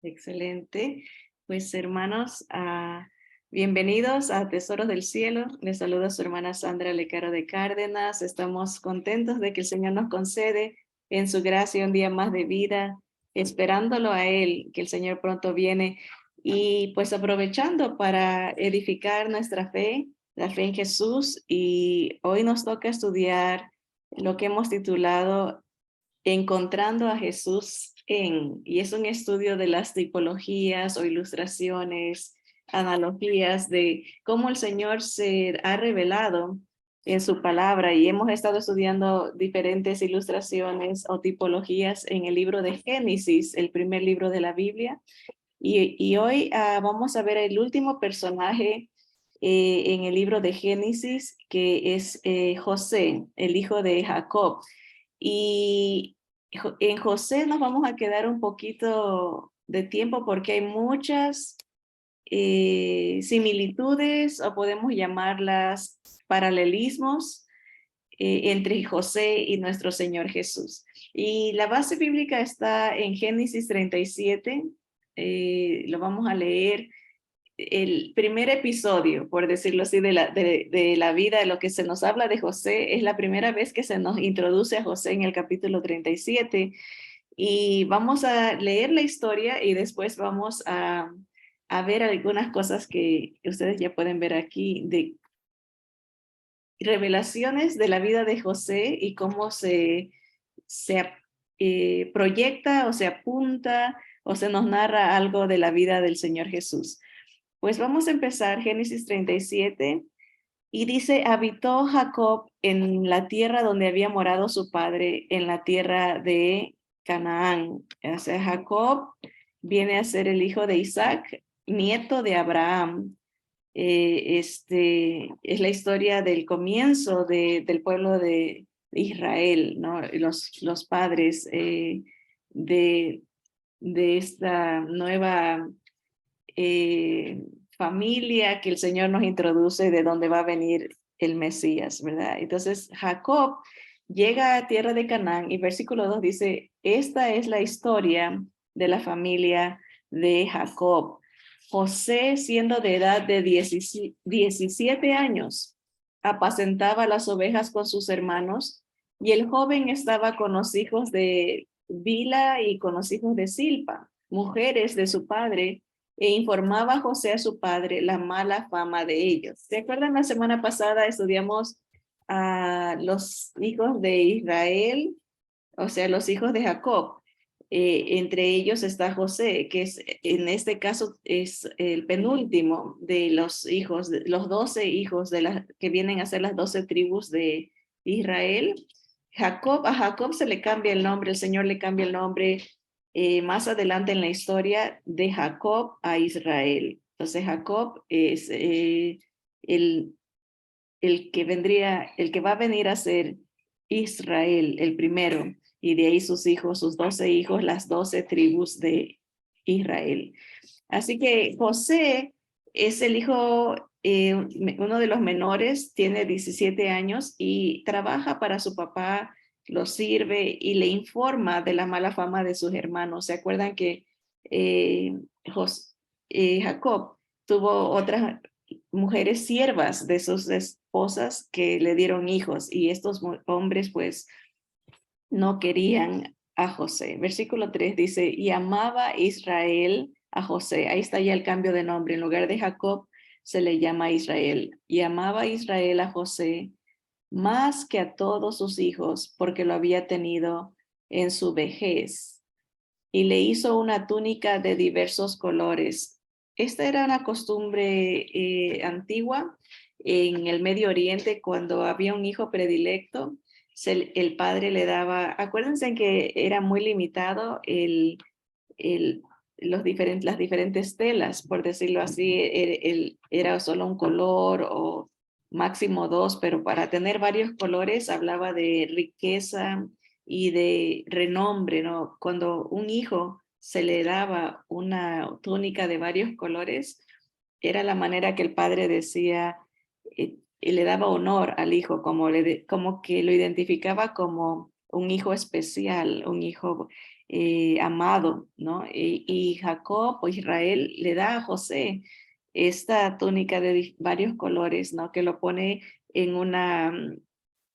Excelente. Pues hermanos, bienvenidos a Tesoros del Cielo. Les saluda su hermana Sandra Lecaro de Cárdenas. Estamos contentos de que el Señor nos concede en su gracia un día más de vida, esperándolo a Él, que el Señor pronto viene, y pues aprovechando para edificar nuestra fe, la fe en Jesús. Y hoy nos toca estudiar lo que hemos titulado Encontrando a Jesús y es un estudio de las tipologías o ilustraciones, analogías de cómo el Señor se ha revelado en su palabra, y hemos estado estudiando diferentes ilustraciones o tipologías en el libro de Génesis, el primer libro de la Biblia, y hoy vamos a ver el último personaje en el libro de Génesis, que es José, el hijo de Jacob. Y en José nos vamos a quedar un poquito de tiempo porque hay muchas similitudes, o podemos llamarlas paralelismos, entre José y nuestro Señor Jesús. Y la base bíblica está en Génesis 37, lo vamos a leer. El primer episodio, por decirlo así, de la vida, de lo que se nos habla de José, es la primera vez que se nos introduce a José en el capítulo 37. Y vamos a leer la historia y después vamos a ver algunas cosas que ustedes ya pueden ver aquí, de revelaciones de la vida de José y cómo se proyecta o se apunta o se nos narra algo de la vida del Señor Jesús. Pues vamos a empezar Génesis 37, y dice: habitó Jacob en la tierra donde había morado su padre, en la tierra de Canaán. O sea, Jacob viene a ser el hijo de Isaac, nieto de Abraham. Es la historia del comienzo del pueblo de Israel, ¿no? Los padres de, de esta nueva eh, familia que el Señor nos introduce, de donde va a venir el Mesías, ¿verdad? Entonces Jacob llega a tierra de Canaán y versículo 2 dice: esta es la historia de la familia de Jacob. José, siendo de edad de 17 años, apacentaba las ovejas con sus hermanos, y el joven estaba con los hijos de Bila y con los hijos de Silpa, mujeres de su padre, e informaba a José a su padre la mala fama de ellos. ¿Se acuerdan? La semana pasada estudiamos a los hijos de Israel, o sea, los hijos de Jacob. Entre ellos está José, que es, en este caso es el penúltimo de los hijos, los 12 hijos que vienen a ser las 12 tribus de Israel. A Jacob se le cambia el nombre, el Señor le cambia el nombre más adelante en la historia, de Jacob a Israel. Entonces Jacob es el, el que va a venir a ser Israel, el primero, y de ahí sus hijos, sus 12 hijos, las 12 tribus de Israel. Así que José es el hijo, uno de los menores, tiene 17 años y trabaja para su papá, lo sirve y le informa de la mala fama de sus hermanos. ¿Se acuerdan que eh, Jacob tuvo otras mujeres siervas de sus esposas que le dieron hijos, y estos hombres pues no querían a José? Versículo 3 dice: y amaba Israel a José. Ahí está ya el cambio de nombre. En lugar de Jacob se le llama Israel. Y amaba Israel a José más que a todos sus hijos, porque lo había tenido en su vejez. Y le hizo una túnica de diversos colores. Esta era una costumbre antigua en el Medio Oriente. Cuando había un hijo predilecto, el padre le daba, acuérdense que era muy limitado el, las diferentes telas, por decirlo así. Era solo un color o máximo dos, pero para tener varios colores hablaba de riqueza y de renombre, ¿no? Cuando un hijo se le daba una túnica de varios colores, era la manera que el padre decía, y le daba honor al hijo, como que lo identificaba como un hijo especial, un hijo. amado, ¿no? Y Jacob o Israel le da a José esta túnica de varios colores, ¿no? Que lo pone en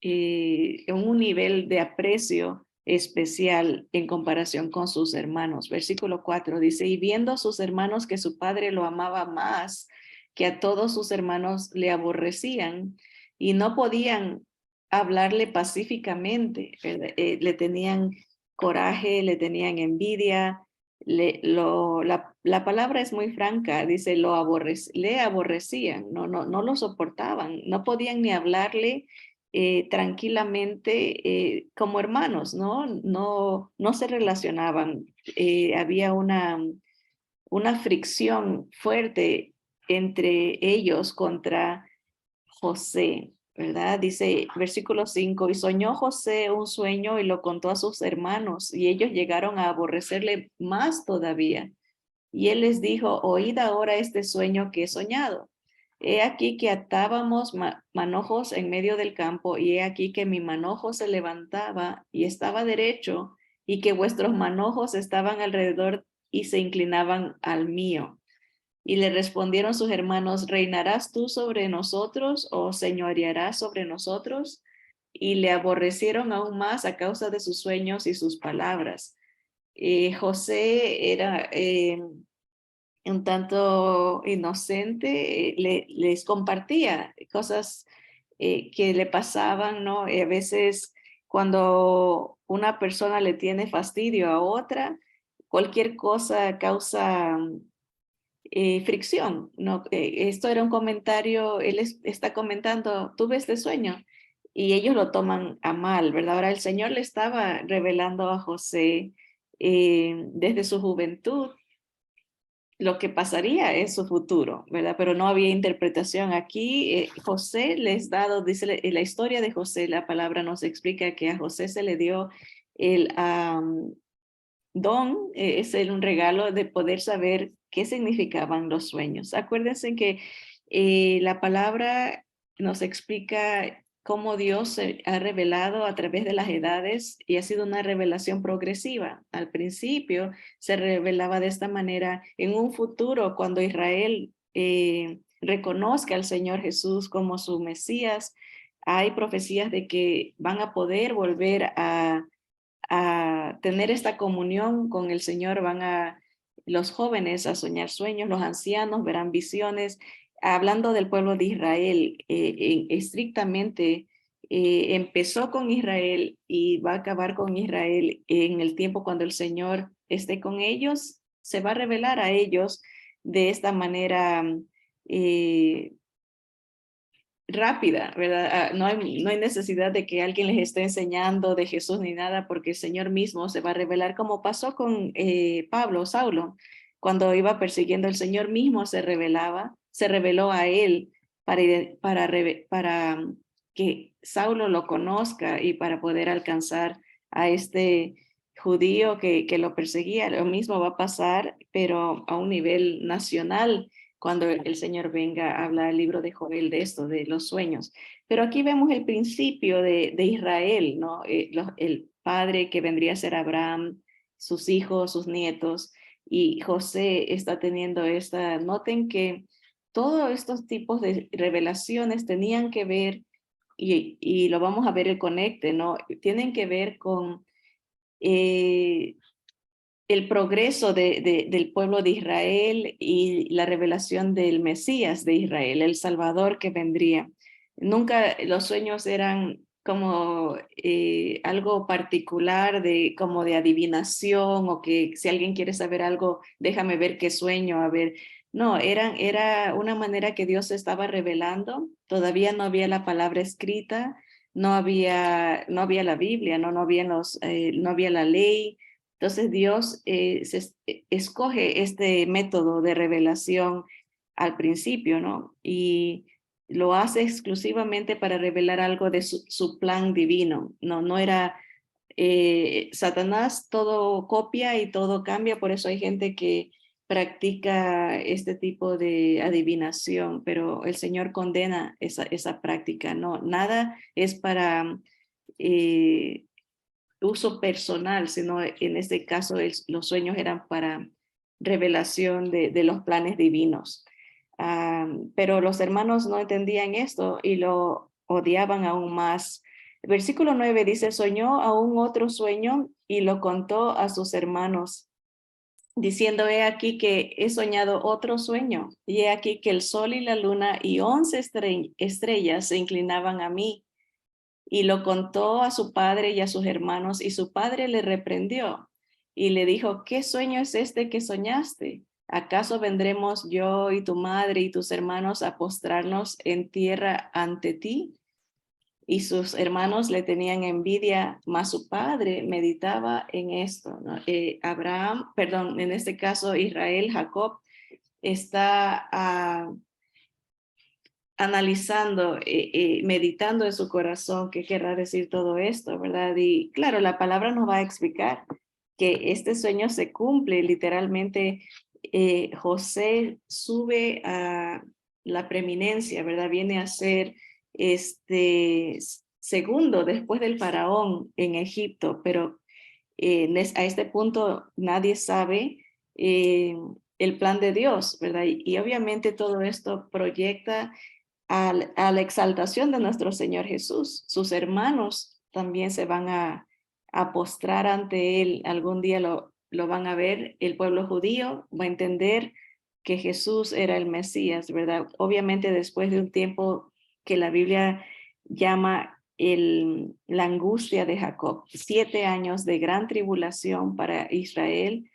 en un nivel de aprecio especial en comparación con sus hermanos. Versículo 4 dice, y viendo a sus hermanos que su padre lo amaba más, que a todos sus hermanos le aborrecían y no podían hablarle pacíficamente, le tenían coraje, le tenían envidia, la palabra es muy franca, dice, le aborrecían, no lo soportaban, no podían ni hablarle tranquilamente como hermanos, no se relacionaban. Había una fricción fuerte entre ellos contra José, ¿verdad? Dice versículo 5, y soñó José un sueño y lo contó a sus hermanos, y ellos llegaron a aborrecerle más todavía. Y él les dijo, oíd ahora este sueño que he soñado. He aquí que atábamos manojos en medio del campo, y he aquí que mi manojo se levantaba y estaba derecho, y que vuestros manojos estaban alrededor y se inclinaban al mío. Y le respondieron sus hermanos, ¿reinarás tú sobre nosotros o señorearás sobre nosotros? Y le aborrecieron aún más a causa de sus sueños y sus palabras. José era un tanto inocente, les compartía cosas que le pasaban, ¿no? Y a veces cuando una persona le tiene fastidio a otra, cualquier cosa causa fricción, ¿no? Esto era un comentario, él está comentando, tuve este sueño, y ellos lo toman a mal, ¿verdad? Ahora el Señor le estaba revelando a José desde su juventud lo que pasaría en su futuro, ¿verdad? Pero no había interpretación. Aquí José les dado, dice la historia de José, la palabra nos explica que a José se le dio el don, es un regalo de poder saber qué significaban los sueños. Acuérdense que la palabra nos explica cómo Dios se ha revelado a través de las edades y ha sido una revelación progresiva. Al principio se revelaba de esta manera. En un futuro, cuando Israel reconozca al Señor Jesús como su Mesías, hay profecías de que van a poder volver a tener esta comunión con el Señor, los jóvenes a soñar sueños, los ancianos verán visiones. Hablando del pueblo de Israel, estrictamente empezó con Israel y va a acabar con Israel en el tiempo cuando el Señor esté con ellos, se va a revelar a ellos de esta manera eh, rápida, ¿verdad? No hay necesidad de que alguien les esté enseñando de Jesús ni nada, porque el Señor mismo se va a revelar, como pasó con Pablo, Saulo, cuando iba persiguiendo, el Señor mismo se reveló a él para que Saulo lo conozca y para poder alcanzar a este judío que lo perseguía. Lo mismo va a pasar, pero a un nivel nacional cuando el Señor venga a hablar el libro de Joel de esto, de los sueños. Pero aquí vemos el principio de Israel, ¿no? El padre que vendría a ser Abraham, sus hijos, sus nietos, y José está teniendo noten que todos estos tipos de revelaciones tenían que ver, y lo vamos a ver el conecte, ¿no? Tienen que ver con el progreso del pueblo de Israel y la revelación del Mesías de Israel, el Salvador que vendría. Nunca los sueños eran como algo particular como de adivinación, o que si alguien quiere saber algo, déjame ver qué sueño, a ver. No, era una manera que Dios estaba revelando. Todavía no había la palabra escrita, no había la Biblia, no había la ley. Entonces Dios escoge este método de revelación al principio, ¿no? Y lo hace exclusivamente para revelar algo de su plan divino. No era Satanás, todo copia y todo cambia, por eso hay gente que practica este tipo de adivinación, pero el Señor condena esa práctica, ¿no? Nada es para... eh, uso personal, sino en este caso los sueños eran para revelación de los planes divinos. Pero los hermanos no entendían esto y lo odiaban aún más. El versículo 9 dice, soñó aún otro sueño y lo contó a sus hermanos, diciendo, he aquí que he soñado otro sueño, y he aquí que el sol y la luna y 11 estrellas se inclinaban a mí. Y lo contó a su padre y a sus hermanos, y su padre le reprendió y le dijo, ¿qué sueño es este que soñaste? ¿Acaso vendremos yo y tu madre y tus hermanos a postrarnos en tierra ante ti? Y sus hermanos le tenían envidia, mas su padre meditaba en esto, ¿no? En este caso Israel, Jacob, está analizando, meditando en su corazón qué querrá decir todo esto, ¿verdad? Y claro, la palabra nos va a explicar que este sueño se cumple literalmente. José sube a la preeminencia, ¿verdad? Viene a ser segundo después del faraón en Egipto, pero a este punto nadie sabe el plan de Dios, ¿verdad? Y obviamente todo esto proyecta a la exaltación de nuestro Señor Jesús. Sus hermanos también se van a postrar ante Él. Algún día lo van a ver. El pueblo judío va a entender que Jesús era el Mesías, ¿verdad? Obviamente después de un tiempo que la Biblia llama la angustia de Jacob, 7 años de gran tribulación para Israel,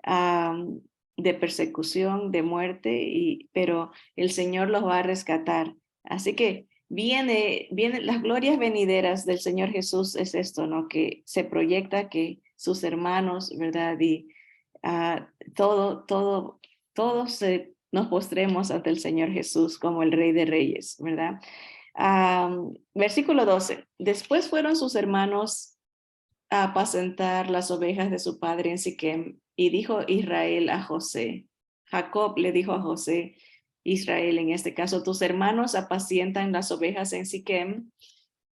de persecución, de muerte, pero el Señor los va a rescatar. Así que viene las glorias venideras del Señor Jesús es esto, ¿no? Que se proyecta que sus hermanos, ¿verdad? Y todos nos postremos ante el Señor Jesús como el Rey de Reyes, ¿verdad? Versículo 12. Después fueron sus hermanos a apacentar las ovejas de su padre en Siquem, y dijo Israel a José, Jacob le dijo a José, Israel en este caso, tus hermanos apacientan las ovejas en Siquem,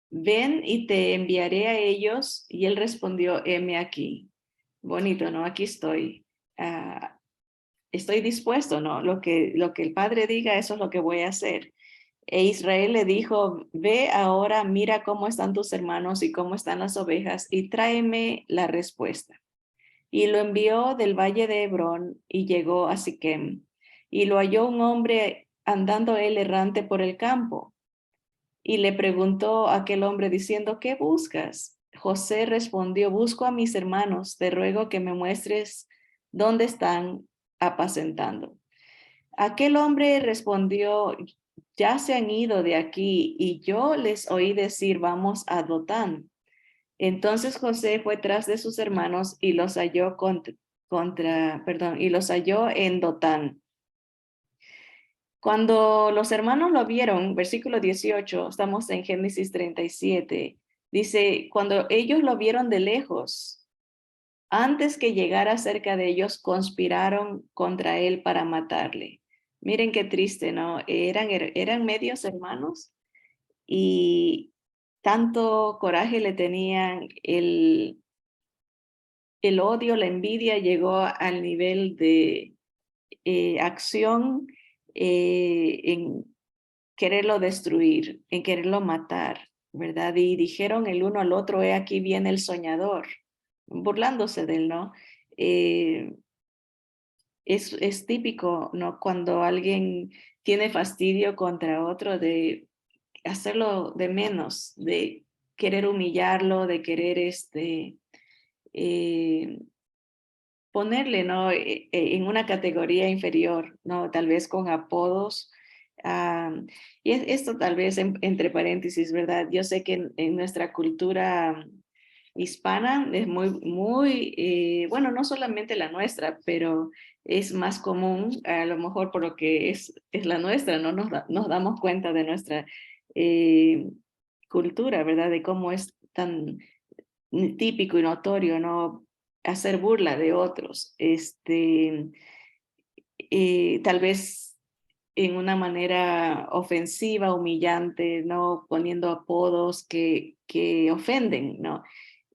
ven y te enviaré a ellos. Y él respondió, heme aquí. Bonito, ¿no? Aquí estoy. Estoy dispuesto, ¿no? Lo que el padre diga, eso es lo que voy a hacer. E Israel le dijo, ve ahora, mira cómo están tus hermanos y cómo están las ovejas, y tráeme la respuesta. Y lo envió del valle de Hebrón y llegó a Siquem. Y lo halló un hombre andando él errante por el campo. Y le preguntó a aquel hombre diciendo, ¿qué buscas? José respondió, busco a mis hermanos, te ruego que me muestres dónde están apacentando. Aquel hombre respondió, ya se han ido de aquí y yo les oí decir, vamos a Dotán. Entonces José fue tras de sus hermanos y los halló y los halló en Dotán. Cuando los hermanos lo vieron, versículo 18, estamos en Génesis 37, dice, cuando ellos lo vieron de lejos, antes que llegara cerca de ellos, conspiraron contra él para matarle. Miren qué triste, ¿no? Eran medios hermanos y tanto coraje le tenían, el odio, la envidia llegó al nivel de acción en quererlo destruir, en quererlo matar, ¿verdad? Y dijeron el uno al otro, he aquí viene el soñador, burlándose de él, ¿no? Eh, es típico, ¿no? Cuando alguien tiene fastidio contra otro de hacerlo de menos, de querer humillarlo, de querer eh, ponerle, ¿no? En una categoría inferior, ¿no? Tal vez con apodos. Y esto tal vez entre paréntesis, ¿verdad? Yo sé que en nuestra cultura hispana es muy, bueno, no solamente la nuestra, pero es más común, a lo mejor por lo que es la nuestra, ¿no? Nos damos cuenta de nuestra eh, cultura, ¿verdad? De cómo es tan típico y notorio, ¿no? Hacer burla de otros, tal vez en una manera ofensiva, humillante, ¿no? Poniendo apodos que ofenden, ¿no?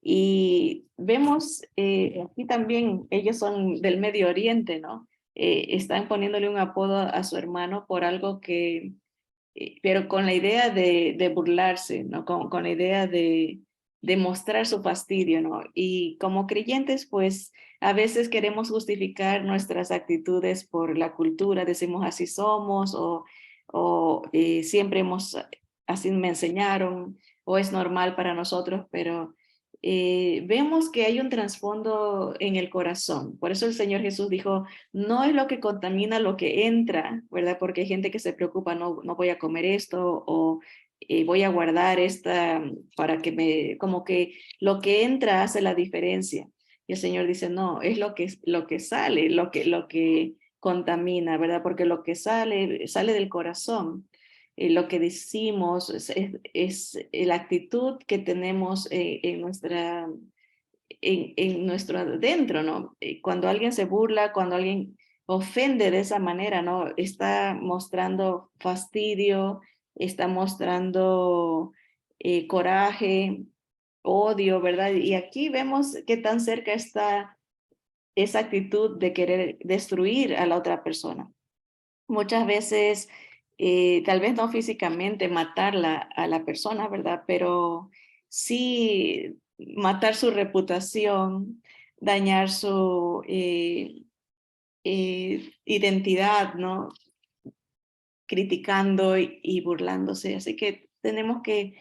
Y vemos aquí también, ellos son del Medio Oriente, ¿no? Están poniéndole un apodo a su hermano por algo que, pero con la idea de burlarse, ¿no? Con la idea de mostrar su fastidio, ¿no? Y como creyentes, pues a veces queremos justificar nuestras actitudes por la cultura, decimos así somos, o siempre hemos, así me enseñaron, o es normal para nosotros, pero vemos que hay un trasfondo en el corazón. Por eso el Señor Jesús dijo, no es lo que contamina lo que entra, ¿verdad? Porque hay gente que se preocupa, no, no voy a comer esto o voy a guardar esta para que me, como que lo que entra hace la diferencia. Y el Señor dice, no, es lo que sale, lo que contamina, ¿verdad? Porque lo que sale, sale del corazón. Lo que decimos es la actitud que tenemos en nuestro adentro, ¿no? Cuando alguien se burla, cuando alguien ofende de esa manera, ¿no? Está mostrando fastidio, está mostrando coraje, odio, ¿verdad? Y aquí vemos qué tan cerca está esa actitud de querer destruir a la otra persona. Muchas veces, tal vez no físicamente matarla a la persona, ¿verdad? Pero sí matar su reputación, dañar su identidad, ¿no? Criticando y burlándose. Así que tenemos que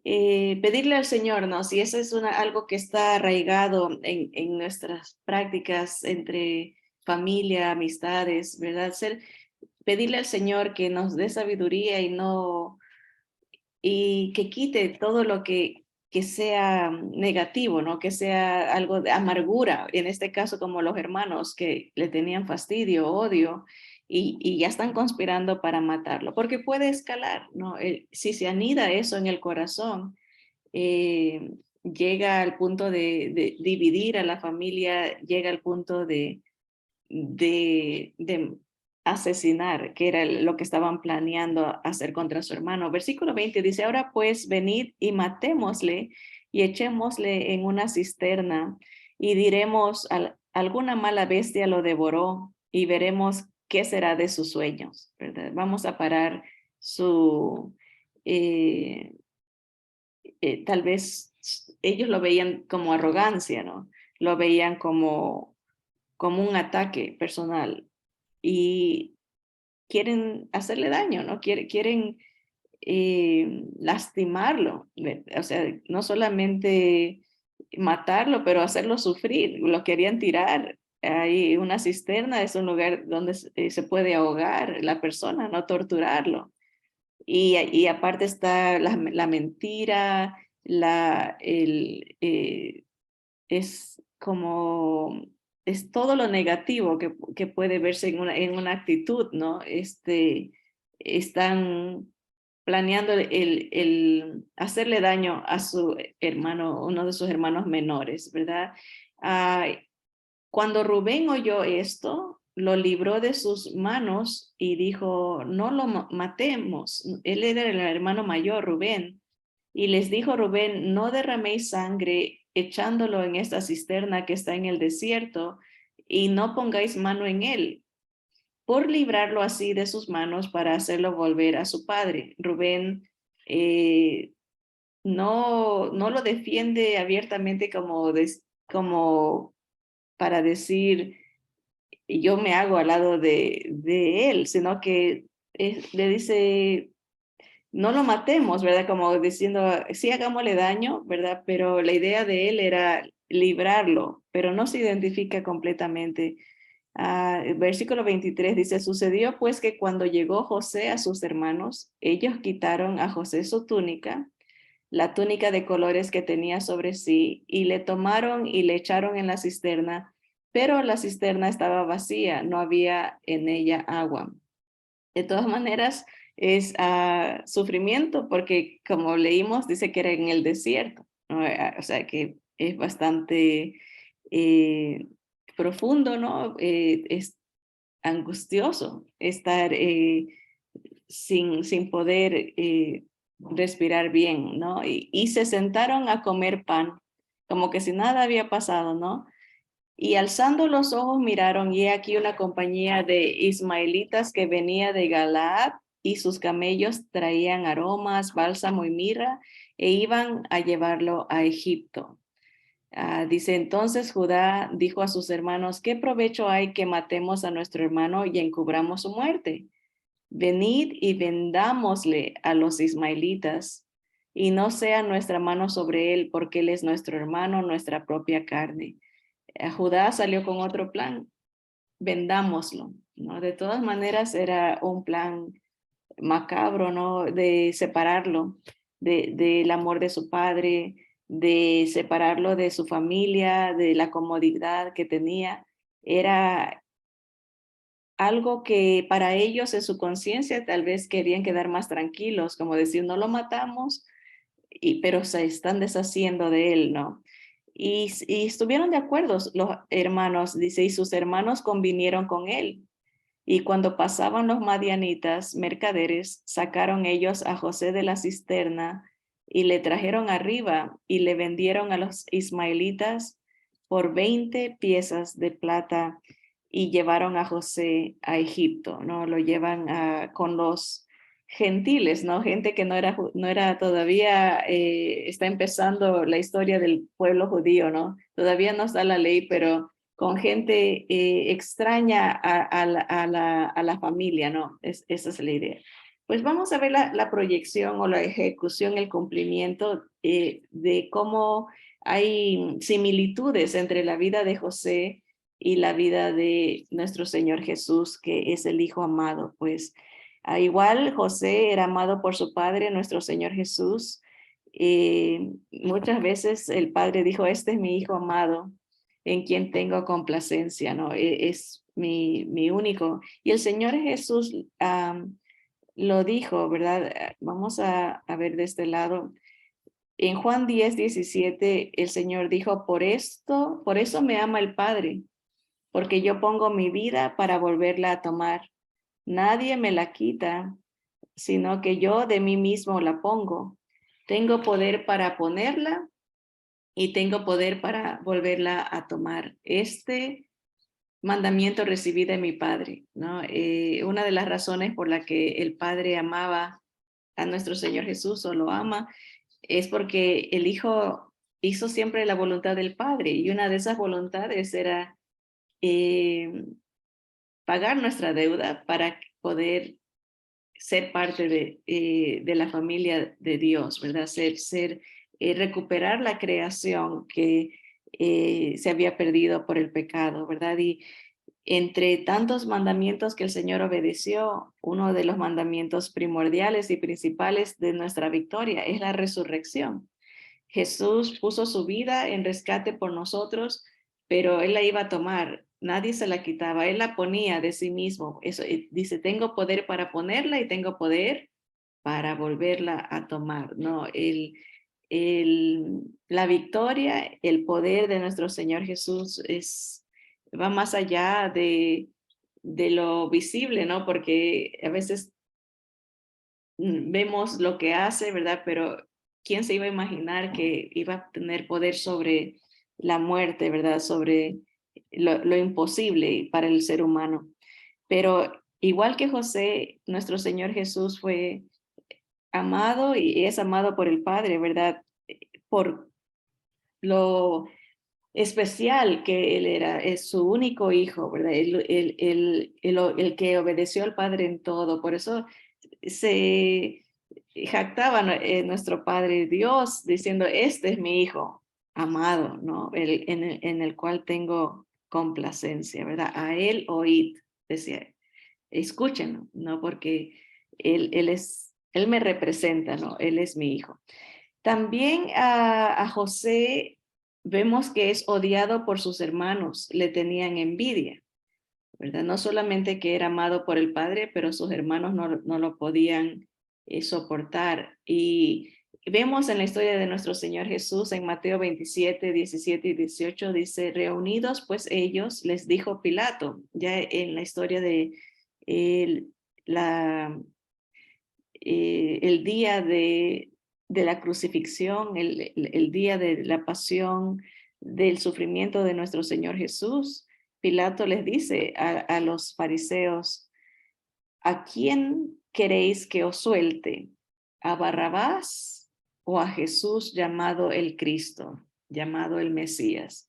pedirle al Señor, ¿no? Si eso es algo que está arraigado en nuestras prácticas entre familia, amistades, ¿verdad? Pedirle al Señor que nos dé sabiduría y que quite todo lo que sea negativo, ¿no? Que sea algo de amargura, en este caso como los hermanos que le tenían fastidio, odio, y ya están conspirando para matarlo, porque puede escalar, ¿no? Si se anida eso en el corazón, llega al punto de dividir a la familia, llega al punto de asesinar, que era lo que estaban planeando hacer contra su hermano. Versículo 20 dice, ahora pues venid y matémosle y echémosle en una cisterna y diremos, alguna mala bestia lo devoró y veremos qué será de sus sueños, ¿verdad? Vamos a parar su, eh, tal vez ellos lo veían como arrogancia, ¿no? Lo veían como un ataque personal y quieren hacerle daño, ¿no? Quieren lastimarlo, o sea, no solamente matarlo, pero hacerlo sufrir. Lo querían tirar. Hay una cisterna, es un lugar donde se puede ahogar la persona, no torturarlo. Y aparte está la mentira, es como, es todo lo negativo que puede verse en una actitud, ¿no? Están planeando el hacerle daño a su hermano, uno de sus hermanos menores, ¿verdad? Ah, cuando Rubén oyó esto, lo libró de sus manos y dijo, no lo matemos. Él era el hermano mayor, Rubén. Y les dijo Rubén, no derraméis sangre echándolo en esta cisterna que está en el desierto y no pongáis mano en él, por librarlo así de sus manos para hacerlo volver a su padre. Rubén no lo defiende abiertamente como para decir, yo me hago al lado de él, sino que le dice, no lo matemos, ¿verdad? Como diciendo, sí hagámosle daño, ¿verdad? Pero la idea de él era librarlo, pero no se identifica completamente. El versículo 23 dice, sucedió pues que cuando llegó José a sus hermanos, ellos quitaron a José su túnica, la túnica de colores que tenía sobre sí, y le tomaron y le echaron en la cisterna, pero la cisterna estaba vacía, no había en ella agua. De todas maneras, es sufrimiento porque como leímos, dice que era en el desierto, ¿no? O sea que es bastante eh, profundo, ¿no? Es angustioso estar sin poder respirar bien, ¿no? Y se sentaron a comer pan como que si nada había pasado, ¿no? Y alzando los ojos miraron, y he aquí una compañía de ismaelitas que venía de Galaad, y sus camellos traían aromas, bálsamo y mirra, e iban a llevarlo a Egipto. Dice, entonces Judá dijo a sus hermanos, ¿qué provecho hay que matemos a nuestro hermano y encubramos su muerte? Venid y vendámosle a los ismaelitas, y no sea nuestra mano sobre él, porque él es nuestro hermano, nuestra propia carne. Judá salió con otro plan, vendámoslo, ¿no? De todas maneras era un plan macabro, ¿no? De separarlo del amor de su padre, de separarlo de su familia, de la comodidad que tenía. Era algo que para ellos en su conciencia tal vez querían quedar más tranquilos, como decir, no lo matamos, pero se están deshaciendo de él, ¿no? Y estuvieron de acuerdo los hermanos, dice, y sus hermanos convinieron con él. Y cuando pasaban los madianitas, mercaderes, sacaron ellos a José de la cisterna y le trajeron arriba y le vendieron a los ismaelitas por 20 piezas de plata y llevaron a José a Egipto, ¿no? Lo llevan con los gentiles, ¿no? Gente que no era todavía, está empezando la historia del pueblo judío, ¿no? Todavía no está la ley, pero con gente extraña a la familia, ¿no? Esa es la idea. Pues vamos a ver la proyección o la ejecución, el cumplimiento de cómo hay similitudes entre la vida de José y la vida de nuestro Señor Jesús, que es el Hijo amado. Pues igual José era amado por su padre, nuestro Señor Jesús. Muchas veces el padre dijo, este es mi Hijo amado, en quien tengo complacencia, ¿no? Es mi único. Y el Señor Jesús lo dijo, ¿verdad? Vamos a ver de este lado. En Juan 10:17, el Señor dijo, por eso me ama el Padre, porque yo pongo mi vida para volverla a tomar. Nadie me la quita, sino que yo de mí mismo la pongo. Tengo poder para ponerla y tengo poder para volverla a tomar. Este mandamiento recibí de mi Padre, ¿no? Una de las razones por la que el Padre amaba a nuestro Señor Jesús o lo ama es porque el Hijo hizo siempre la voluntad del Padre, y una de esas voluntades era eh, pagar nuestra deuda para poder ser parte de la familia de Dios, ¿verdad? Recuperar la creación que se había perdido por el pecado, ¿verdad? Y entre tantos mandamientos que el Señor obedeció, uno de los mandamientos primordiales y principales de nuestra victoria es la resurrección. Jesús puso su vida en rescate por nosotros, pero Él la iba a tomar. Nadie se la quitaba, Él la ponía de sí mismo. Eso, dice, tengo poder para ponerla y tengo poder para volverla a tomar. No, la victoria, el poder de nuestro Señor Jesús va más allá de lo visible, ¿no? Porque a veces vemos lo que hace, ¿verdad? Pero ¿quién se iba a imaginar que iba a tener poder sobre la muerte, ¿verdad? Sobre lo imposible para el ser humano. Pero igual que José, nuestro Señor Jesús fue amado y es amado por el Padre, ¿verdad? Por lo especial que él era, es su único hijo, ¿verdad? El que obedeció al Padre en todo. Por eso se jactaba nuestro Padre Dios diciendo, este es mi hijo amado, ¿no? En el cual tengo complacencia, ¿verdad? A él oíd, decía, escúchenlo, ¿no? Porque él me representa, ¿no? Él es mi hijo. También a José vemos que es odiado por sus hermanos, le tenían envidia, ¿verdad? No solamente que era amado por el padre, pero sus hermanos no lo podían soportar. Y vemos en la historia de nuestro Señor Jesús, en Mateo 27:17 y 18, dice, reunidos pues ellos, les dijo Pilato, ya en la historia de el, el día de la crucifixión, el día de la pasión, del sufrimiento de nuestro Señor Jesús, Pilato les dice a los fariseos: ¿a quién queréis que os suelte? ¿A Barrabás o a Jesús llamado el Cristo, llamado el Mesías?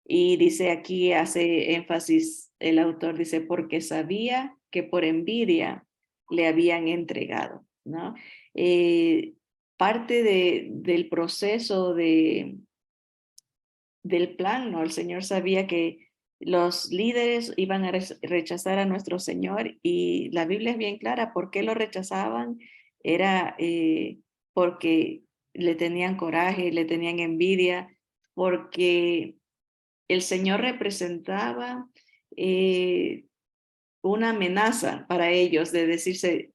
Y dice aquí, hace énfasis el autor, dice, porque sabía que por envidia le habían entregado, ¿no? Parte del proceso del plan, ¿no? El Señor sabía que los líderes iban a rechazar a nuestro Señor, y la Biblia es bien clara. ¿Por qué lo rechazaban? Era porque le tenían coraje, le tenían envidia, porque el Señor representaba una amenaza para ellos, de decirse,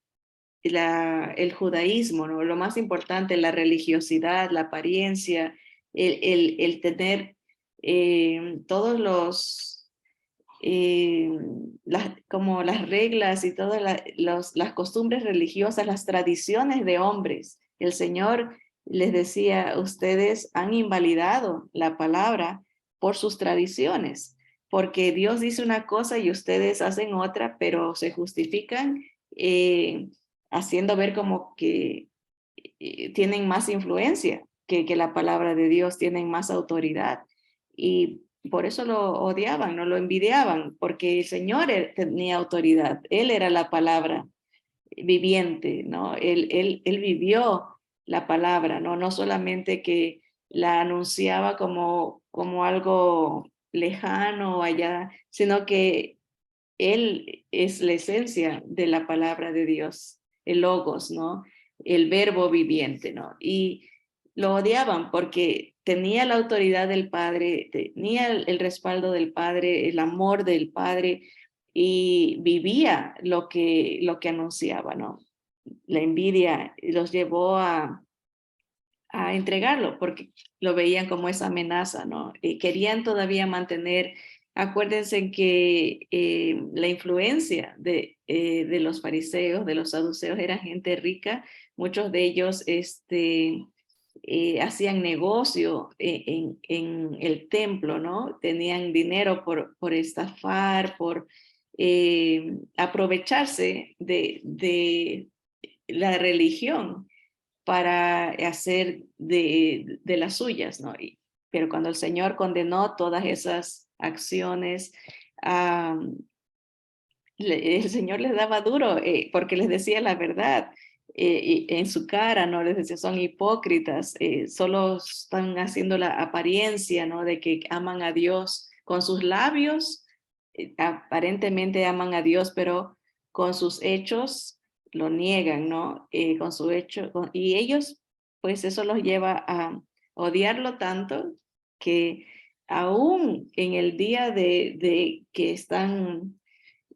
el judaísmo, ¿no? Lo más importante, la religiosidad, la apariencia, el tener todos eh, como las reglas y todas las costumbres religiosas, las tradiciones de hombres. El Señor les decía: ustedes han invalidado la palabra por sus tradiciones, porque Dios dice una cosa y ustedes hacen otra, pero se justifican haciendo ver como que tienen más influencia que la palabra de Dios, tienen más autoridad. Y por eso lo odiaban, no lo envidiaban, porque el Señor tenía autoridad, Él era la palabra viviente, ¿no? Él vivió la palabra, ¿no? No solamente que la anunciaba como algo lejano allá, sino que Él es la esencia de la palabra de Dios, el logos, ¿no? El verbo viviente, ¿no? Y lo odiaban porque tenía la autoridad del Padre, tenía el respaldo del Padre, el amor del Padre, y vivía lo que anunciaba, ¿no? La envidia los llevó a entregarlo porque lo veían como esa amenaza, ¿no? Querían todavía mantener. Acuérdense que la influencia de los fariseos, de los saduceos, era gente rica. Muchos de ellos hacían negocio en el templo, ¿no? Tenían dinero por estafar, por aprovecharse de la religión para hacer de las suyas, ¿no? Pero cuando el Señor condenó todas esas acciones, el Señor les daba duro porque les decía la verdad en su cara, ¿no? Les decía: son hipócritas, solo están haciendo la apariencia, ¿no? De que aman a Dios con sus labios, aparentemente aman a Dios, pero con sus hechos lo niegan, ¿no? Con su hecho, y ellos, pues eso los lleva a odiarlo tanto que aún en el día de que están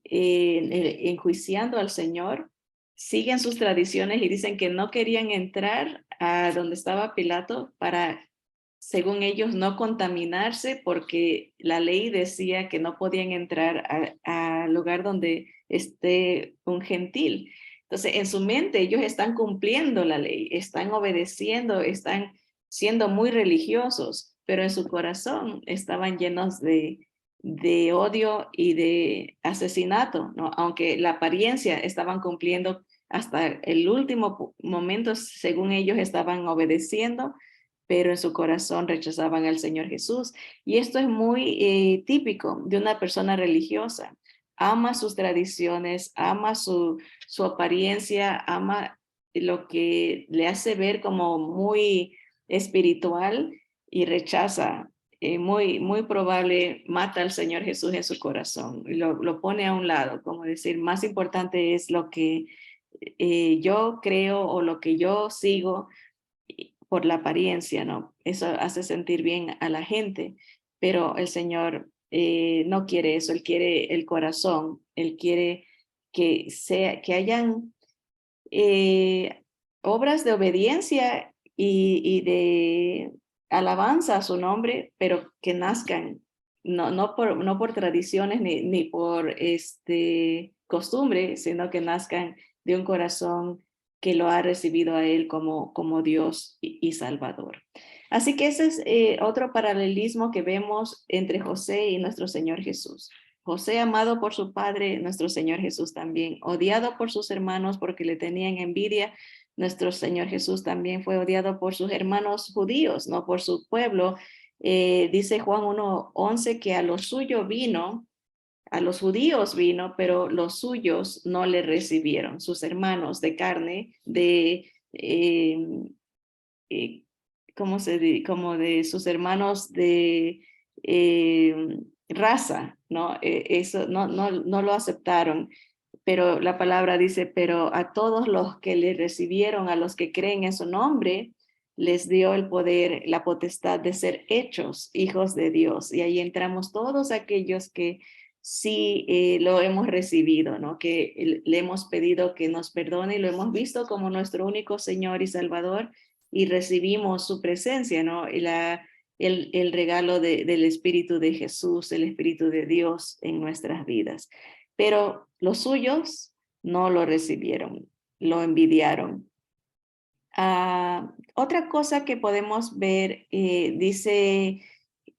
enjuiciando al Señor, siguen sus tradiciones y dicen que no querían entrar a donde estaba Pilato para, según ellos, no contaminarse, porque la ley decía que no podían entrar al lugar donde esté un gentil. Entonces, en su mente ellos están cumpliendo la ley, están obedeciendo, están siendo muy religiosos, pero en su corazón estaban llenos de odio y de asesinato, ¿no? Aunque la apariencia estaban cumpliendo hasta el último momento, según ellos estaban obedeciendo, pero en su corazón rechazaban al Señor Jesús. Y esto es muy típico de una persona religiosa. Ama sus tradiciones, ama su apariencia, ama lo que le hace ver como muy espiritual, y rechaza, muy probable mata al Señor Jesús en su corazón, y lo pone a un lado, como decir, más importante es lo que yo creo o lo que yo sigo por la apariencia, ¿no? Eso hace sentir bien a la gente, pero el Señor no quiere eso. Él quiere el corazón, Él quiere que hayan eh, obras de obediencia y de alabanza a su nombre, pero que nazcan no por tradiciones ni por costumbre, sino que nazcan de un corazón que lo ha recibido a él como Dios y Salvador. Así que ese es otro paralelismo que vemos entre José y nuestro Señor Jesús. José amado por su padre, nuestro Señor Jesús también, odiado por sus hermanos porque le tenían envidia, nuestro Señor Jesús también fue odiado por sus hermanos judíos, no por su pueblo. Dice Juan 1:11 que a lo suyo vino, a los judíos vino, pero los suyos no le recibieron, sus hermanos de carne, eh, como de sus hermanos de raza, ¿no? Eso no lo aceptaron, pero la palabra dice, pero a todos los que le recibieron, a los que creen en su nombre, les dio el poder, la potestad de ser hechos hijos de Dios. Y ahí entramos todos aquellos que sí lo hemos recibido, ¿no? Que le hemos pedido que nos perdone y lo hemos visto como nuestro único Señor y Salvador y recibimos su presencia, ¿no? El regalo del Espíritu de Jesús, el Espíritu de Dios en nuestras vidas. Pero los suyos no lo recibieron, lo envidiaron. Otra cosa que podemos ver, dice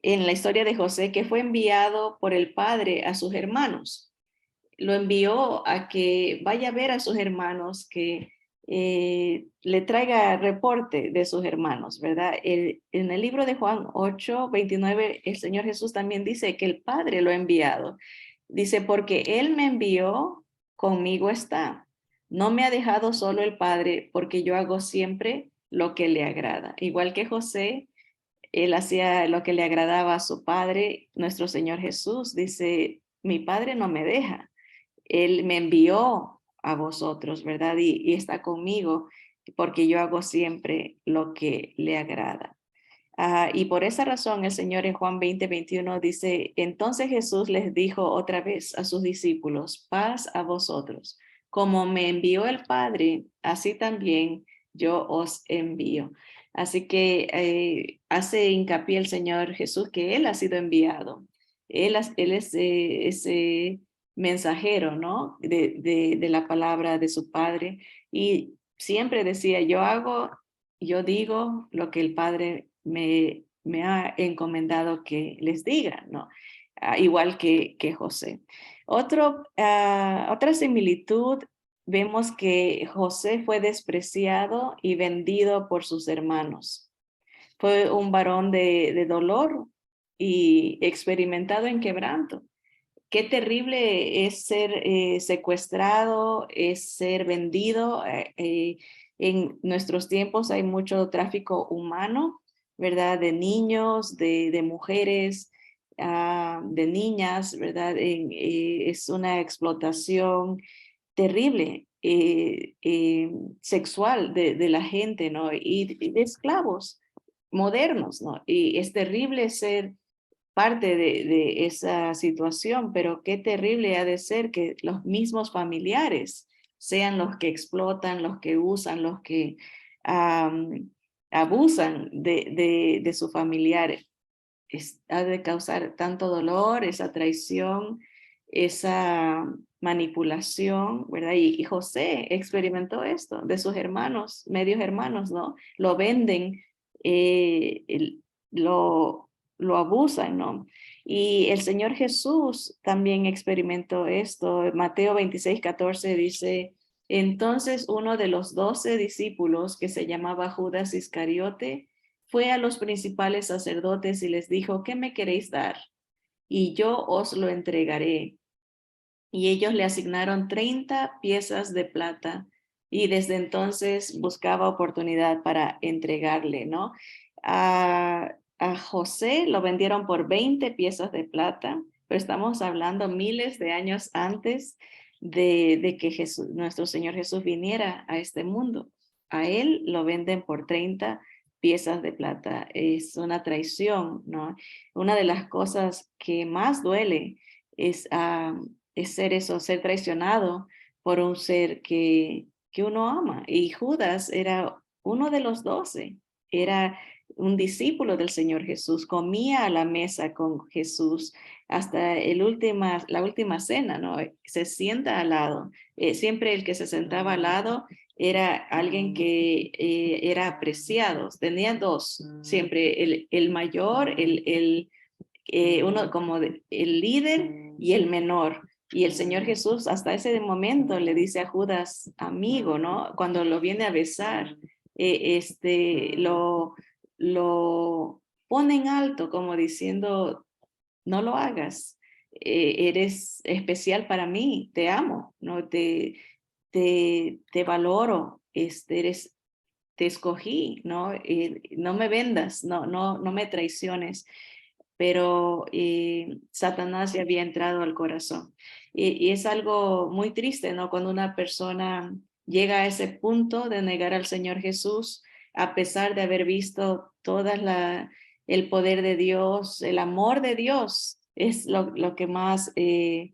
en la historia de José, que fue enviado por el padre a sus hermanos. Lo envió a que vaya a ver a sus hermanos, que le traiga reporte de sus hermanos, ¿verdad? En el libro de Juan 8:29, el Señor Jesús también dice que el Padre lo ha enviado. Dice, porque Él me envió, conmigo está. No me ha dejado solo el Padre, porque yo hago siempre lo que le agrada. Igual que José, él hacía lo que le agradaba a su Padre, nuestro Señor Jesús dice, mi Padre no me deja. Él me envió a vosotros, ¿verdad? Y está conmigo porque yo hago siempre lo que le agrada. Y por esa razón el Señor en Juan 20:21 dice, entonces Jesús les dijo otra vez a sus discípulos, paz a vosotros. Como me envió el Padre, así también yo os envío. Así que hace hincapié el Señor Jesús que Él ha sido enviado. Él es ese mensajero, ¿no? De la palabra de su Padre. Y siempre decía, yo digo lo que el Padre me ha encomendado que les diga, ¿no? Igual que José. Otra similitud, vemos que José fue despreciado y vendido por sus hermanos. Fue un varón de dolor y experimentado en quebranto. Qué terrible es ser secuestrado, es ser vendido. En nuestros tiempos hay mucho tráfico humano, ¿verdad? De niños, de mujeres, de niñas, ¿verdad? Es una explotación terrible sexual de la gente, ¿no? Y de esclavos modernos, ¿no? Y es terrible ser parte de esa situación, pero qué terrible ha de ser que los mismos familiares sean los que explotan, los que usan, los que abusan de su familiar. Ha de causar tanto dolor, esa traición, esa manipulación, ¿verdad? Y José experimentó esto de sus hermanos, medios hermanos, ¿no? Lo venden, lo, lo abusan, ¿no? Y el Señor Jesús también experimentó esto. Mateo 26:14 dice, entonces uno de los 12 discípulos, que se llamaba Judas Iscariote, fue a los principales sacerdotes y les dijo, ¿qué me queréis dar? Y yo os lo entregaré. Y ellos le asignaron 30 piezas de plata y desde entonces buscaba oportunidad para entregarle, ¿no? A José lo vendieron por 20 piezas de plata, pero estamos hablando miles de años antes de que nuestro Señor Jesús viniera a este mundo. A él lo venden por 30 piezas de plata. Es una traición, ¿no? Una de las cosas que más duele es ser eso, ser traicionado por un ser que uno ama. Y Judas era uno de los 12, era un discípulo del Señor Jesús, comía a la mesa con Jesús hasta la última cena, ¿no? Se sienta al lado. Siempre el que se sentaba al lado era alguien que era apreciado. Tenía dos, siempre el mayor, uno como el líder y el menor. Y el Señor Jesús hasta ese momento le dice a Judas, amigo, ¿no? Cuando lo viene a besar, lo pone en alto como diciendo, no lo hagas, eres especial para mí, te amo, ¿no? Te valoro, te escogí, ¿no? No me vendas, no me traiciones, pero Satanás ya había entrado al corazón. Y es algo muy triste, ¿no? Cuando una persona llega a ese punto de negar al Señor Jesús, a pesar de haber visto el poder de Dios, el amor de Dios, es lo que más, eh,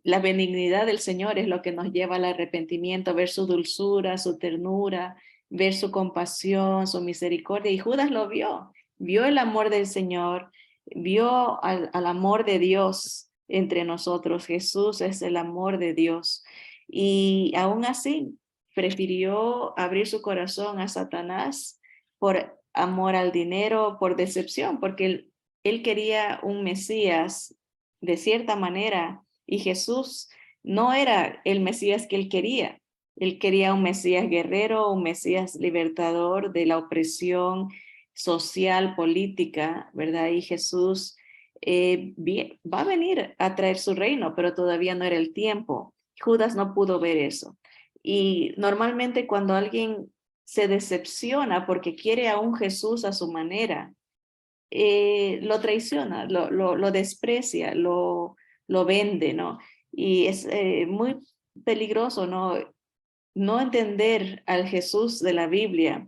la benignidad del Señor es lo que nos lleva al arrepentimiento, ver su dulzura, su ternura, ver su compasión, su misericordia. Y Judas lo vio el amor del Señor, vio al amor de Dios entre nosotros. Jesús es el amor de Dios. Y aún así, prefirió abrir su corazón a Satanás por amor al dinero, por decepción, porque él quería un Mesías de cierta manera y Jesús no era el Mesías que él quería. Él quería un Mesías guerrero, un Mesías libertador de la opresión social, política, ¿verdad? Y Jesús va a venir a traer su reino, pero todavía no era el tiempo. Judas no pudo ver eso. Y normalmente cuando alguien se decepciona porque quiere a un Jesús a su manera, lo traiciona, lo desprecia, lo vende, ¿no? Y es muy peligroso, ¿no? No entender al Jesús de la Biblia,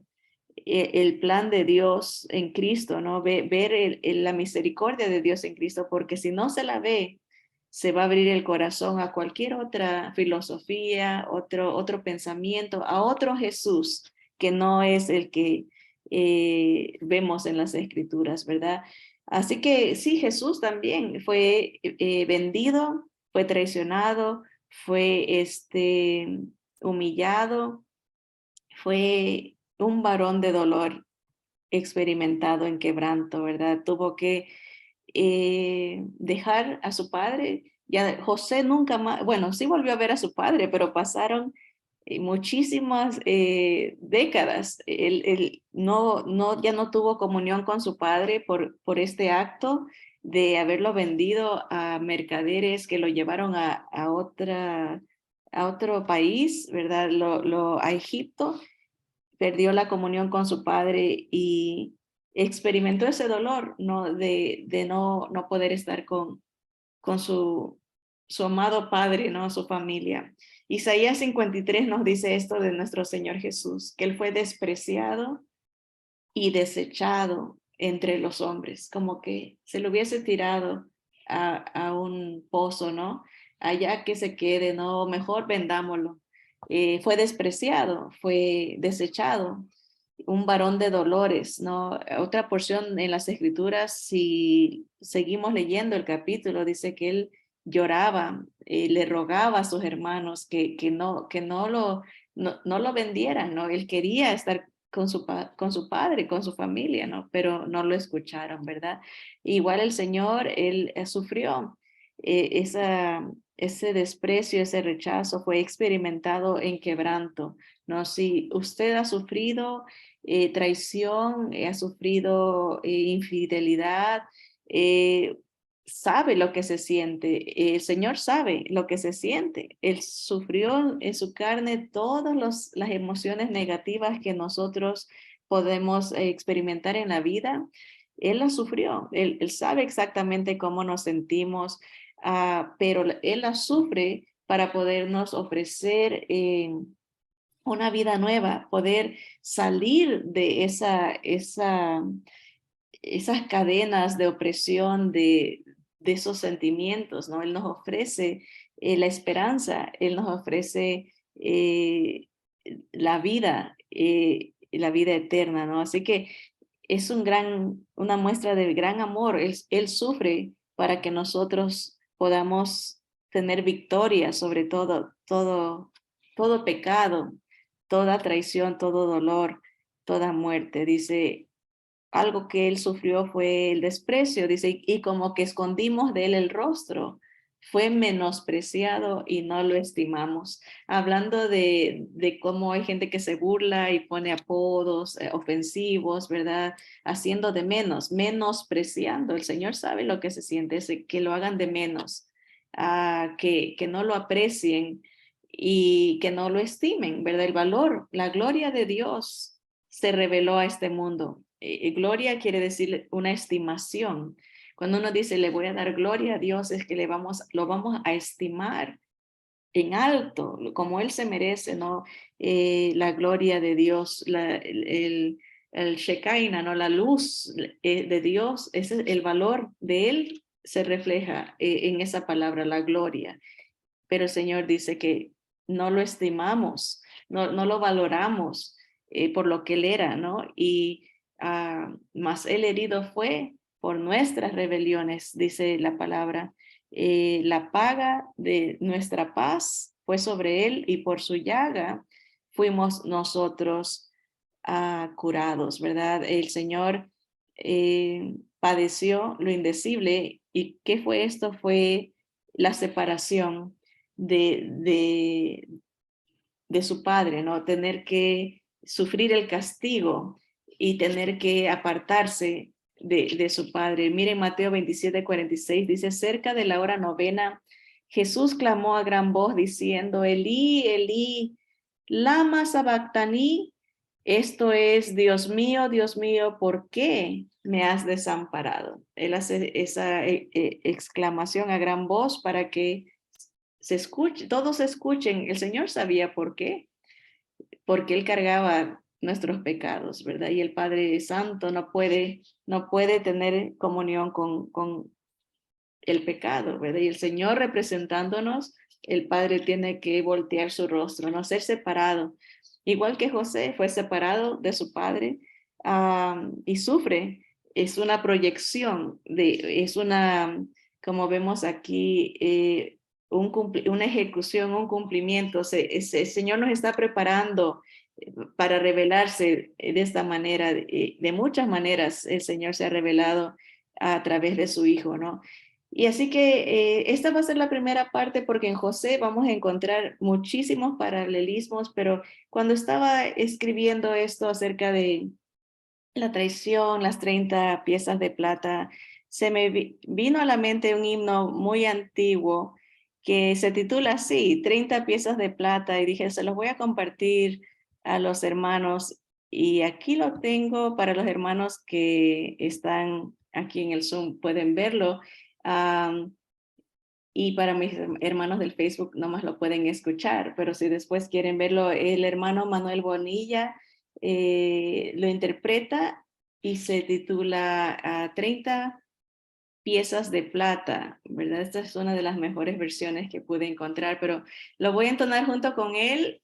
el plan de Dios en Cristo, ¿no? Ver la misericordia de Dios en Cristo, porque si no se la ve, se va a abrir el corazón a cualquier otra filosofía, otro pensamiento, a otro Jesús que no es el que vemos en las Escrituras, ¿verdad? Así que sí, Jesús también fue vendido, fue traicionado, fue humillado, fue un varón de dolor experimentado en quebranto, ¿verdad? Tuvo que dejar a su padre. Ya José nunca más, bueno, sí volvió a ver a su padre, pero pasaron muchísimas décadas. Él ya no tuvo comunión con su padre por este acto de haberlo vendido a mercaderes que lo llevaron a otro país, ¿verdad? A Egipto, perdió la comunión con su padre y experimentó ese dolor, ¿no? De no poder estar con su amado padre, ¿no? Su familia. Isaías 53 nos dice esto de nuestro Señor Jesús, que él fue despreciado y desechado entre los hombres, como que se lo hubiese tirado a un pozo, ¿no? Allá que se quede, no, mejor vendámoslo. Fue despreciado, fue desechado, un varón de dolores, ¿no? Otra porción en las Escrituras, si seguimos leyendo el capítulo, dice que él lloraba, le rogaba a sus hermanos que no lo vendieran, ¿no? Él quería estar con su padre, con su familia, ¿no? Pero no lo escucharon, ¿verdad? Igual el Señor, él sufrió ese desprecio, ese rechazo, fue experimentado en quebranto, ¿no? Si usted ha sufrido traición, ha sufrido infidelidad, eh, sabe lo que se siente, el Señor sabe lo que se siente. Él sufrió en su carne todas las emociones negativas que nosotros podemos experimentar en la vida. Él las sufrió, él sabe exactamente cómo nos sentimos, pero Él las sufre para podernos ofrecer una vida nueva, poder salir de esas cadenas de opresión, de esos sentimientos, ¿no? Él nos ofrece la esperanza, Él nos ofrece la vida eterna, ¿no? Así que es una muestra de gran amor. Él sufre para que nosotros podamos tener victoria sobre todo pecado, toda traición, todo dolor, toda muerte. Dice, algo que él sufrió fue el desprecio, dice, y como que escondimos de él el rostro, fue menospreciado y no lo estimamos. Hablando de cómo hay gente que se burla y pone apodos ofensivos, ¿verdad? Haciendo de menos, menospreciando. El Señor sabe lo que se siente, que lo hagan de menos, que no lo aprecien y que no lo estimen, ¿verdad? El valor, la gloria de Dios se reveló a este mundo. Gloria quiere decir una estimación. Cuando uno dice le voy a dar gloria a Dios, es que lo vamos a estimar en alto, como Él se merece, ¿no? La gloria de Dios, el Shekinah, ¿no? La luz de Dios, ese, el valor de Él se refleja en esa palabra, la gloria. Pero el Señor dice que no lo estimamos, no lo valoramos por lo que Él era, ¿no? Y más Él herido fue por nuestras rebeliones, dice la palabra. La paga de nuestra paz fue sobre Él y por su llaga fuimos nosotros curados, ¿verdad? El Señor padeció lo indecible. ¿Y qué fue esto? Fue la separación de, de su padre, ¿no? Tener que sufrir el castigo y tener que apartarse de su padre. Miren Mateo 27:46, dice, cerca de la hora novena, Jesús clamó a gran voz diciendo, Elí, Elí, lama sabactani, esto es, Dios mío, ¿por qué me has desamparado? Él hace esa exclamación a gran voz para que se escuche, todos escuchen. El Señor sabía por qué, porque Él cargaba nuestros pecados, ¿verdad? Y el Padre Santo no puede tener comunión con el pecado, ¿verdad? Y el Señor representándonos, el Padre tiene que voltear su rostro, no ser separado. Igual que José fue separado de su padre y sufre, es una proyección, es una, como vemos aquí, una ejecución, un cumplimiento. El Señor nos está preparando para revelarse de esta manera, de muchas maneras el Señor se ha revelado a través de su Hijo, ¿no? Y así que esta va a ser la primera parte porque en José vamos a encontrar muchísimos paralelismos, pero cuando estaba escribiendo esto acerca de la traición, las 30 piezas de plata, se me vino a la mente un himno muy antiguo que se titula así, 30 piezas de plata, y dije, se los voy a compartir a los hermanos. Y aquí lo tengo para los hermanos que están aquí en el Zoom, pueden verlo. Um, y para mis hermanos del Facebook nomás lo pueden escuchar, pero si después quieren verlo, el hermano Manuel Bonilla lo interpreta y se titula 30 piezas de plata, ¿verdad? Esta es una de las mejores versiones que pude encontrar, pero lo voy a entonar junto con él.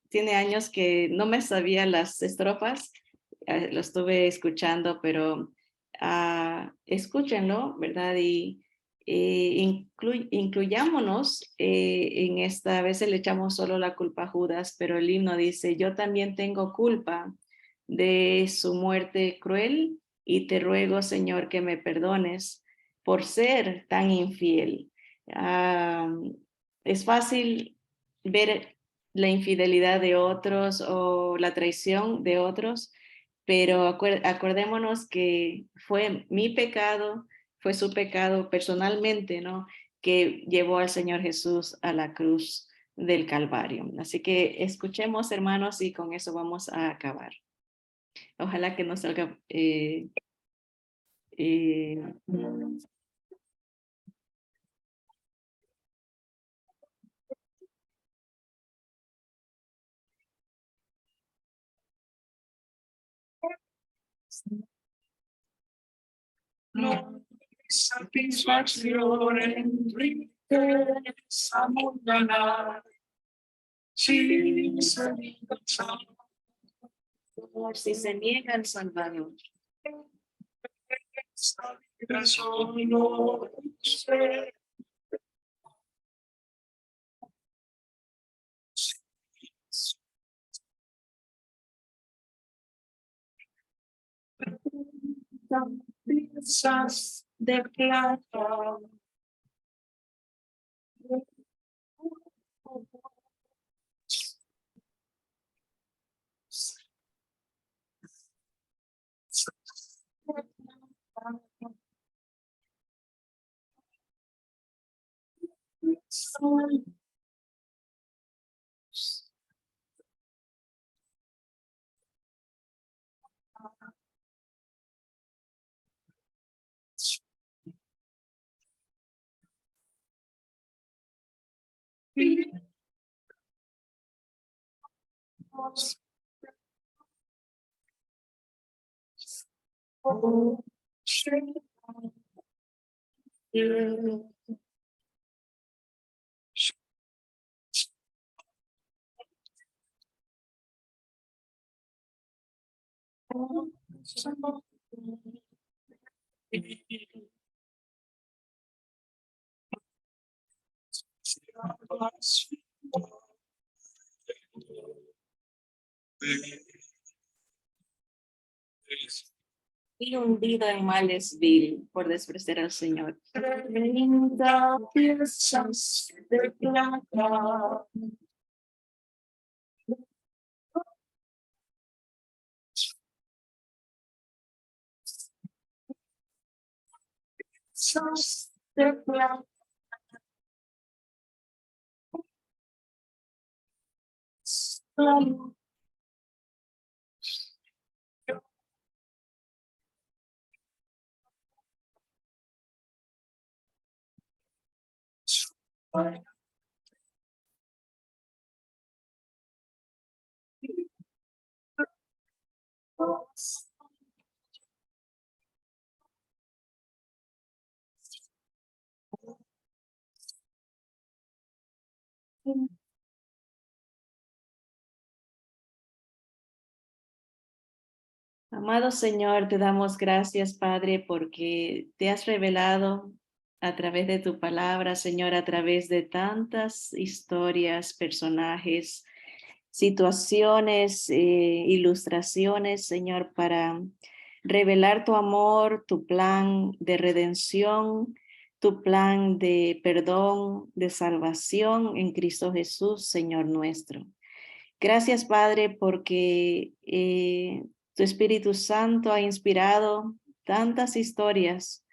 Tiene años que no me sabía las estrofas, lo estuve escuchando, pero escúchenlo, ¿verdad? Y incluyámonos en esta, a veces le echamos solo la culpa a Judas, pero el himno dice, yo también tengo culpa de su muerte cruel y te ruego, Señor, que me perdones por ser tan infiel. Es fácil ver la infidelidad de otros o la traición de otros, pero acordémonos que fue mi pecado, fue su pecado personalmente, ¿no? Que llevó al Señor Jesús a la cruz del Calvario. Así que escuchemos, hermanos, y con eso vamos a acabar. Ojalá que no salga eh, No satisfacción en riqueza mundana, si se si se niega al Salvador. esa vida solo sé piezas de plata. Y hundido en males vil por despreciar al Señor. 30 piezas de plata. Piezas de plata. Amado Señor, te damos gracias, Padre, porque te has revelado a través de tu palabra, Señor, a través de tantas historias, personajes, situaciones, ilustraciones, Señor, para revelar tu amor, tu plan de redención, tu plan de perdón, de salvación en Cristo Jesús, Señor nuestro. Gracias, Padre, porque tu Espíritu Santo ha inspirado tantas historias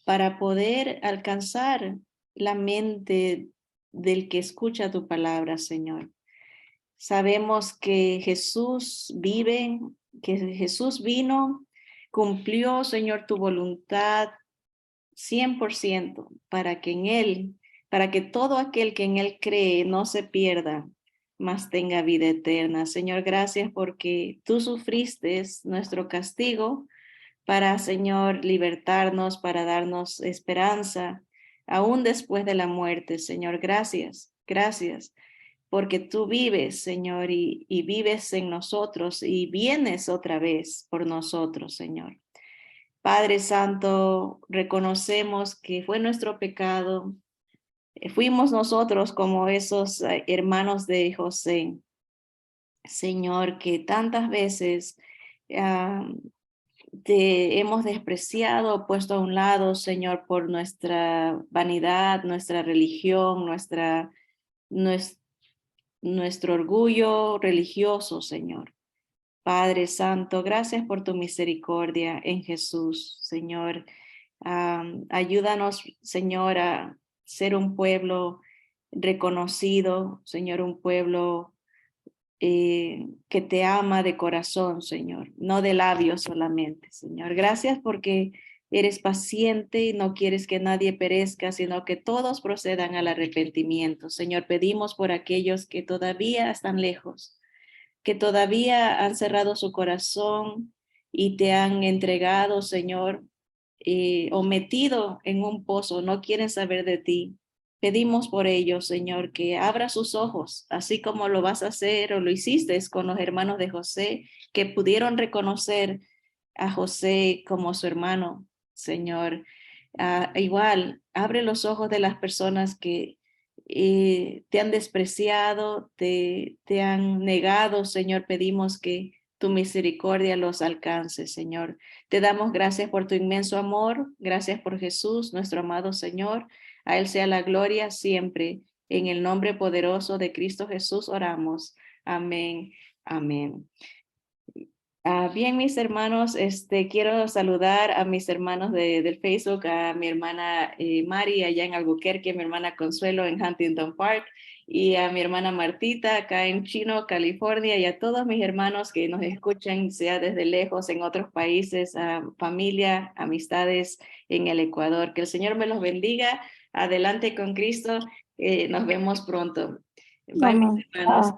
para poder alcanzar la mente del que escucha tu palabra, Señor. Sabemos que Jesús vive, que Jesús vino, cumplió, Señor, tu voluntad 100% para que en Él, para que todo aquel que en Él cree no se pierda, mas tenga vida eterna. Señor, gracias porque tú sufriste nuestro castigo para, Señor, libertarnos, para darnos esperanza, aún después de la muerte. Señor, gracias, gracias, porque tú vives, Señor, y vives en nosotros y vienes otra vez por nosotros, Señor. Padre Santo, reconocemos que fue nuestro pecado. Fuimos nosotros como esos hermanos de José, Señor, que tantas veces ah, te hemos despreciado, puesto a un lado, Señor, por nuestra vanidad, nuestra religión, nuestro orgullo religioso, Señor. Padre Santo, gracias por tu misericordia en Jesús, Señor. Ayúdanos, Señor, a ser un pueblo reconocido, Señor, un pueblo que te ama de corazón, Señor, no de labios solamente, Señor. Gracias porque eres paciente y no quieres que nadie perezca, sino que todos procedan al arrepentimiento. Señor, pedimos por aquellos que todavía están lejos, que todavía han cerrado su corazón y te han entregado, Señor, o metido en un pozo, no quieren saber de ti. Pedimos por ellos, Señor, que abra sus ojos, así como lo vas a hacer o lo hiciste con los hermanos de José, que pudieron reconocer a José como su hermano, Señor. Igual, abre los ojos de las personas que te han despreciado, te han negado, Señor. Pedimos que tu misericordia los alcance, Señor. Te damos gracias por tu inmenso amor, gracias por Jesús, nuestro amado Señor. A Él sea la gloria siempre. En el nombre poderoso de Cristo Jesús oramos. Amén. Amén. Bien, mis hermanos, quiero saludar a mis hermanos del Facebook, a mi hermana Mari allá en Albuquerque, a mi hermana Consuelo en Huntington Park y a mi hermana Martita acá en Chino, California, y a todos mis hermanos que nos escuchan, sea desde lejos, en otros países, a familia, amistades en el Ecuador. Que el Señor me los bendiga. Adelante con Cristo. Nos vemos pronto. Bye, mis Amén. hermanos.